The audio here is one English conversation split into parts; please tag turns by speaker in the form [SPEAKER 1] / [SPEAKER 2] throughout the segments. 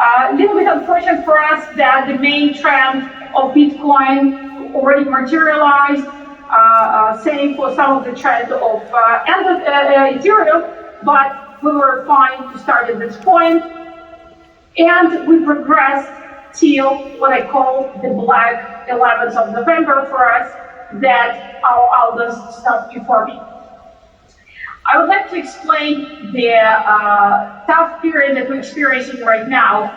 [SPEAKER 1] A little bit unfortunate for us that the main trend of Bitcoin already materialized, same for some of the trend of Ethereum, but we were fine to start at this point. And we progressed till what I call the black 11th of November for us, that our alders stopped performing. I would like to explain the tough period that we're experiencing right now,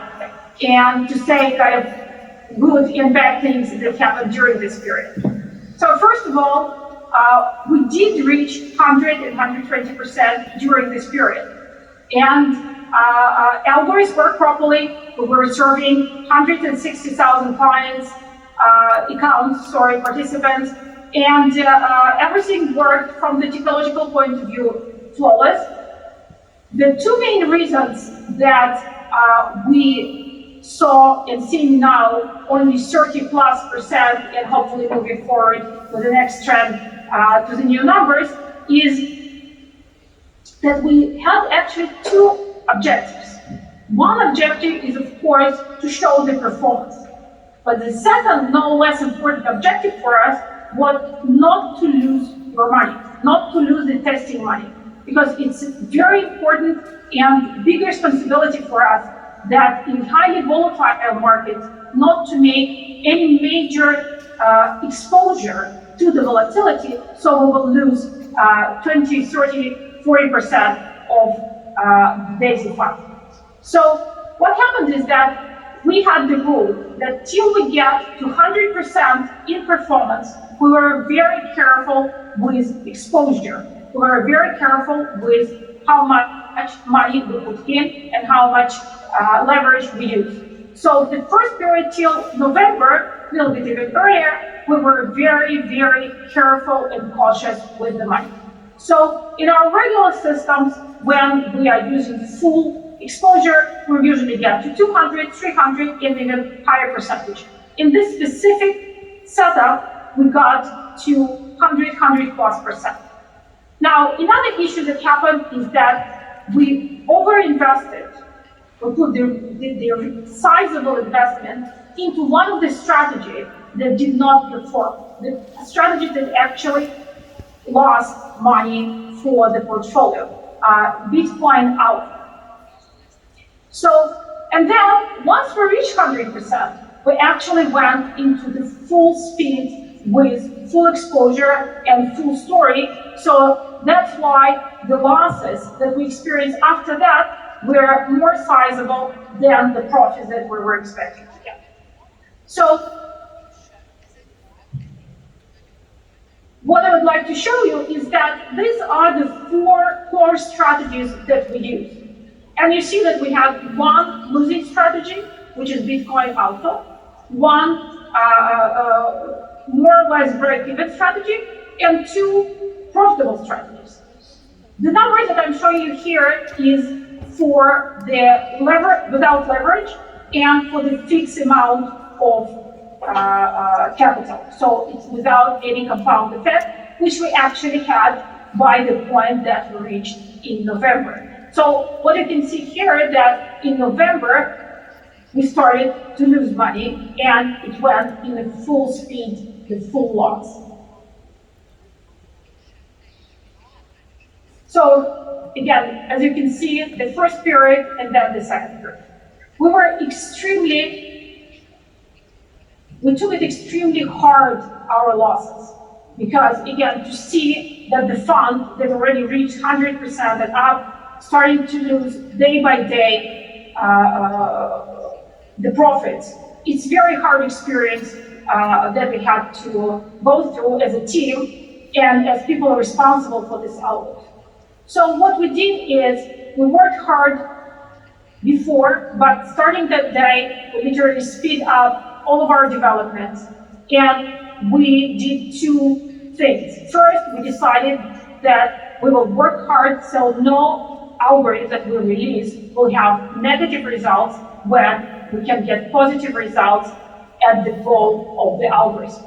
[SPEAKER 1] and to say kind of good and bad things that happened during this period. So first of all, we did reach 100 and 120% during this period. And algorithms work properly. We were serving 160,000 participants, and everything worked from the technological point of view flawless. The two main reasons that we saw and see now only 30+%, and hopefully moving forward with the next trend to the new numbers, is that we have actually two objectives. One objective is, of course, to show the performance. But the second, no less important objective for us was not to lose your money, not to lose the testing money. Because it's very important and big responsibility for us that in highly volatile markets, not to make any major exposure to the volatility, so we will lose 20, 30, 40% of basic fund. So what happened is that we had the rule that till we get to 100% in performance, we were very careful with exposure. We were very careful with how much money we put in and how much leverage we use. So the first period till November, a little bit even earlier, we were very, very careful and cautious with the money. So in our regular systems, when we are using full exposure, we usually get to 200, 300, and even higher percentage. In this specific setup, we got to 100, 100+%. Now, another issue that happened is that we overinvested. We put the sizable investment into one of the strategies that did not perform. The strategy that actually lost money for the portfolio, Bitcoin out. So, and then once we reached 100%, we actually went into the full speed with full exposure and full story. So that's why the losses that we experienced after that were more sizable than the profits that we were expecting to get. So what I would like to show you is that these are the 4 core strategies that we use. And you see that we have one losing strategy, which is Bitcoin Auto, one more or less break-even strategy, and 2 profitable strategies. The number that I'm showing you here is for the without leverage and for the fixed amount of capital. So it's without any compound effect, which we actually had by the point that we reached in November. So what you can see here is that in November, we started to lose money, and it went in a full speed, the full loss. So again, as you can see, the first period and then the second period. We took it extremely hard, our losses, because again, to see that the fund that already reached 100% and up, starting to lose day by day the profits. It's very hard experience that we had to go through as a team and as people responsible for this outlook. So what we did is we worked hard before, but starting that day, we literally speed up all of our developments, and we did 2 things. First, we decided that we will work hard so no algorithm that we release will have negative results when we can get positive results at the goal of the algorithm.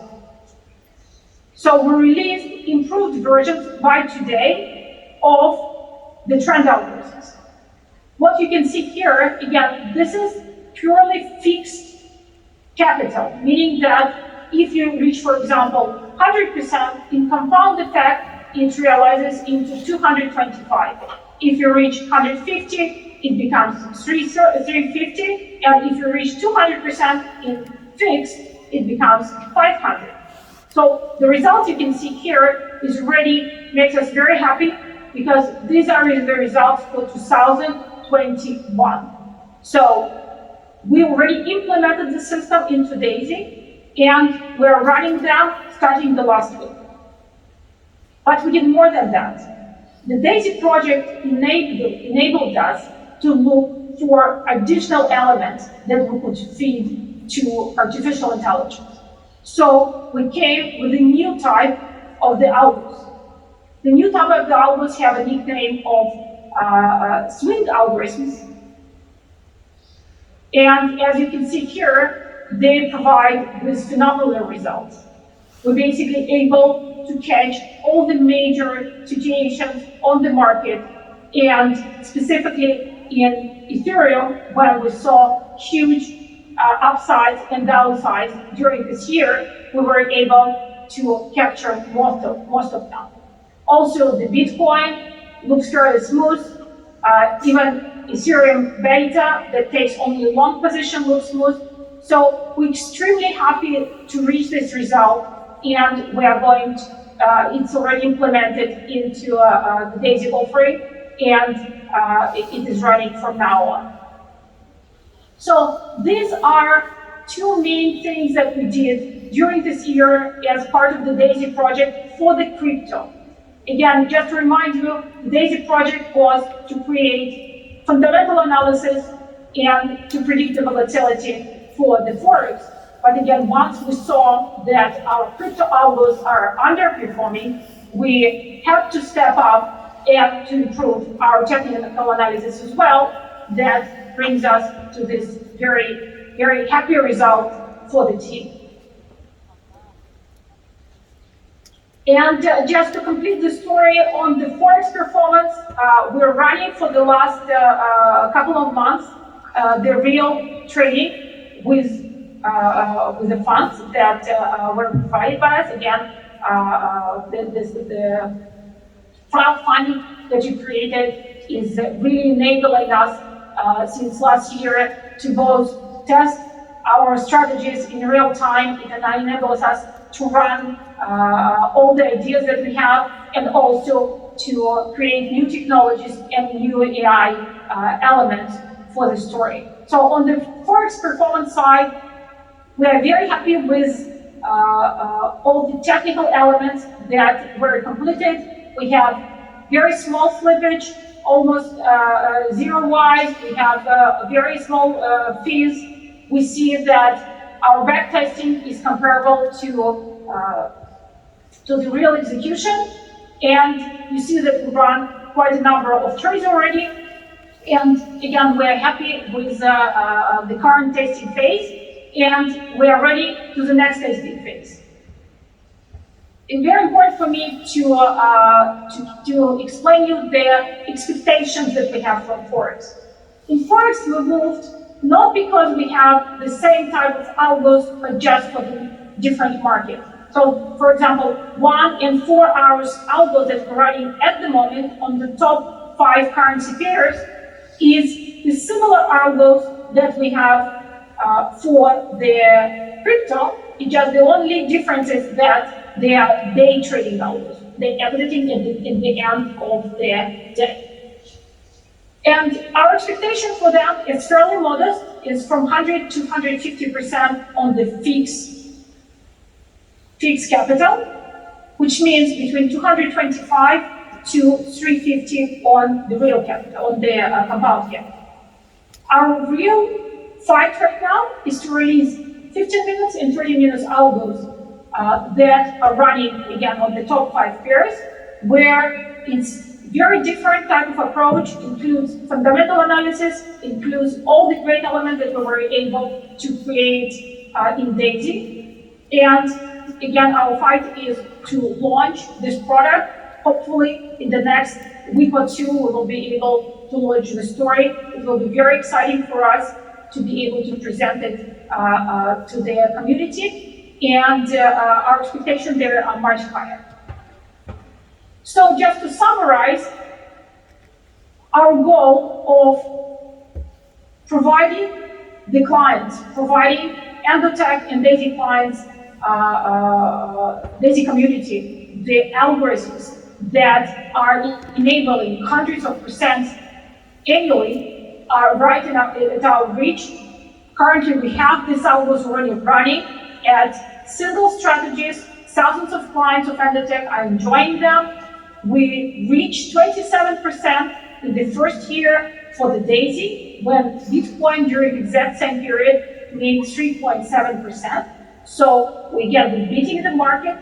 [SPEAKER 1] So we released improved versions by today of the trend algorithms. What you can see here, again, this is purely fixed capital, meaning that if you reach, for example, 100% in compound effect, it realizes into 225. If you reach 150, it becomes 350, and if you reach 200% in fixed, it becomes 500. So the results you can see here is already makes us very happy because these are the results for 2021. So we already implemented the system into DAISY, and we're running them starting the last week. But we did more than that. The DAISY project enabled us to look for additional elements that we could feed to artificial intelligence. So we came with a new type of the algos. The new type of the algos have a nickname of swing algorithms. And as you can see here, they provide with phenomenal results. We're basically able to catch all the major situations on the market, and specifically in Ethereum, where we saw huge upsides and downsides during this year, we were able to capture most of them. Also, the Bitcoin looks fairly smooth. Even Ethereum beta that takes only long position looks smooth. So we're extremely happy to reach this result, and we are going to, it's already implemented into the DAISY offering, and it is running from now on. So these are two main things that we did during this year as part of the DAISY project for the crypto. Again, just to remind you, the DAISY project was to create fundamental analysis and to predict the volatility for the Forex. But again, once we saw that our crypto algos are underperforming, we have to step up and to improve our technical analysis as well. That brings us to this very, very happy result for the team. And just to complete the story on the Forex performance, we're running for the last couple of months the real trading with the funds that were provided by us. Again, the crowdfunding that you created is really enabling us since last year to both test our strategies in real time. It enables us to run all the ideas that we have, and also to create new technologies and new AI elements for the story. So on the Forex performance side, we are very happy with all the technical elements that were completed. We have very small slippage, almost zero-wise. We have very small fees. We see that our backtesting is comparable to the real execution, and you see that we run quite a number of trades already. And again, we're happy with the current testing phase, and we are ready to the next testing phase. It's very important for me to explain you the expectations that we have from Forex. In Forex, we moved not because we have the same type of algos, but just for the different market. So, for example, 1 and 4 hours algo that we're running at the moment on the top 5 currency pairs is the similar algos that we have for the crypto. It's just the only difference is that they are day trading algos. They're exiting in the end of the day. And our expectation for them is fairly modest. It's from 100 to 150% on the fixed capital, which means between 225 to 350 on the real capital, on the compound capital. Our real fight right now is to release 15 minutes and 30 minutes algos that are running again on the top 5 pairs, where it's very different type of approach, includes fundamental analysis, includes all the great elements that we were able to create in DAISY. And again, our fight is to launch this product. Hopefully in the next week or two, we will be able to launch the story. It will be very exciting for us to be able to present it to their community, and our expectations there are much higher. So just to summarize, our goal of providing the clients, providing Endotech and DAISY clients, DAISY community, the algorithms that are enabling hundreds of percents annually are right at our reach. Currently, we have these algos already running at single strategies. Thousands of clients of Endotech are enjoying them. We reached 27% in the first year for the DAISY, when Bitcoin during the exact same period made 3.7%. So again, we're beating the market.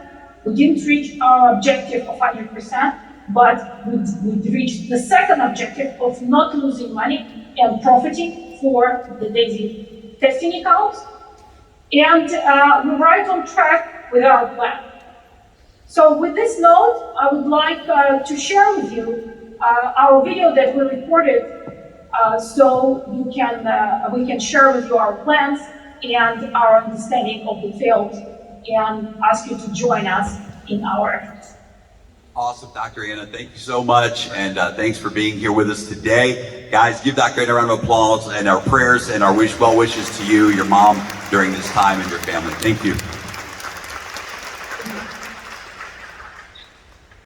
[SPEAKER 1] We didn't reach our objective of 100%, but we reached the second objective of not losing money and profiting for the DAISY testing accounts. And we're right on track with our plan. So with this note, I would like to share with you our video that we recorded, so we can share with you our plans and our understanding of the field, and ask you to join us in our efforts.
[SPEAKER 2] Awesome, Dr. Anna. Thank you so much, and thanks for being here with us today. Guys, give Dr. Anna a round of applause, and our prayers and our well wishes to you, your mom, during this time, and your family. Thank you.